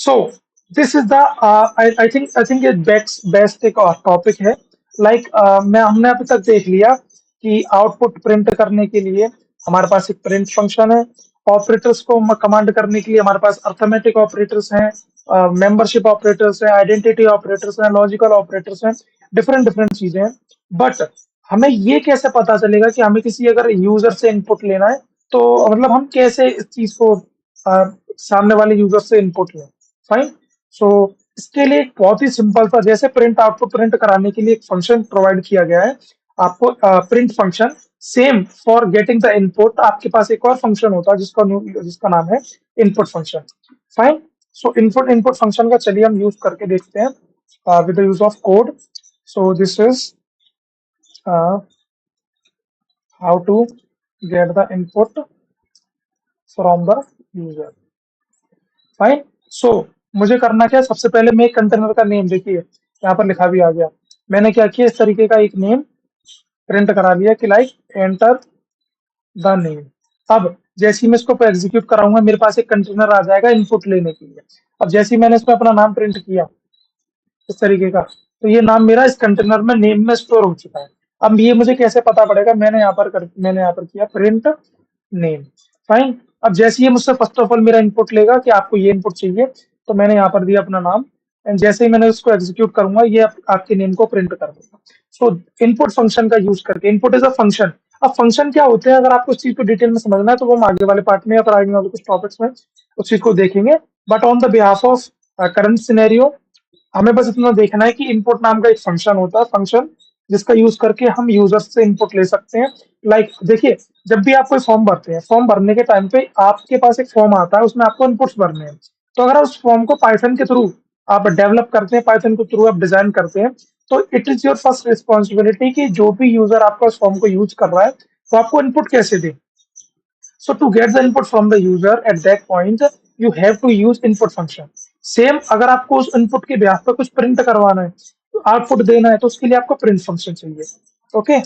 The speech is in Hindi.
So this is the I think ये बेस्ट एक टॉपिक है। लाइक मैं हमने अभी तक देख लिया कि आउटपुट प्रिंट करने के लिए हमारे पास एक प्रिंट फंक्शन है। ऑपरेटर्स को कमांड करने के लिए हमारे पास अर्थमेटिक ऑपरेटर्स हैं, मेंबरशिप ऑपरेटर्स हैं, आइडेंटिटी ऑपरेटर्स हैं, लॉजिकल ऑपरेटर्स हैं, डिफरेंट डिफरेंट चीजें हैं। बट हमें ये कैसे पता चलेगा कि हमें किसी अगर यूजर से इनपुट लेना है, तो मतलब हम कैसे इस चीज को सामने वाले यूजर से इनपुट लें। फाइन। सो इसके लिए एक बहुत ही सिंपल सा, जैसे प्रिंट आउटपुट प्रिंट कराने के लिए एक फंक्शन प्रोवाइड किया गया है आपको, print function. Same for getting the input आपके पास एक और फंक्शन होता है जिसका नाम है input function. Fine. So input input function का चलिए हम यूज करके देखते हैं with the use of code. So this is how to get the input from the user. Fine. So मुझे करना क्या है, सबसे पहले मैं एक कंटेनर का नेम, देखिए यहाँ पर लिखा भी आ गया। मैंने क्या किया, इस तरीके का एक नेम प्रिंट करा लिया कि लाइक एंटर द नेम। अब जैसे ही मैं इसको एग्जीक्यूट कराऊंगा मेरे पास एक कंटेनर आ जाएगा इनपुट लेने के लिए। अब जैसे ही मैंने इसमें अपना नाम प्रिंट किया इस तरीके का, तो ये नाम मेरा इस कंटेनर में नेम में स्टोर हो चुका है। अब ये मुझे कैसे पता पड़ेगा, मैंने यहाँ पर किया प्रिंट नेम। फाइन। अब जैसे ये मुझसे फर्स्ट ऑफ ऑल मेरा इनपुट लेगा कि आपको ये इनपुट चाहिए, तो मैंने यहाँ पर दिया अपना नाम, एंड जैसे ही मैंने उसको एग्जीक्यूट करूंगा ये आपके नेम को प्रिंट कर देगा। सो इनपुट फंक्शन का यूज करके, इनपुट इज अ फंक्शन। अब फंक्शन क्या होते हैं, अगर आपको इस चीज को डिटेल में समझना है तो वो हम आगे वाले पार्ट में या फिर आगे वाले कुछ टॉपिक्स में उस चीज को देखेंगे। But on the behalf of current scenario हमें बस इतना देखना है कि इनपुट नाम का एक फंक्शन होता है, फंक्शन जिसका यूज करके हम यूजर से इनपुट ले सकते हैं। लाइक देखिए, जब भी आप कोई फॉर्म भरते हैं, फॉर्म भरने के टाइम पे आपके पास एक फॉर्म आता है, उसमें आपको इनपुट्स भरने हैं। तो अगर उस फॉर्म को पाइथन के थ्रू आप डेवलप करते हैं, पाइथन के थ्रू आप डिजाइन करते हैं, तो it is your first responsibility कि जो भी यूजर आपका उस फॉर्म को यूज कर रहा है तो आपको इनपुट कैसे दे। So to get the input from the user at that point, you have to use input function. Same अगर आपको उस इनपुट के ब्याह पर कुछ प्रिंट करवाना है, तो आउटपुट देना है, तो उसके लिए आपको प्रिंट फंक्शन चाहिए। ओके।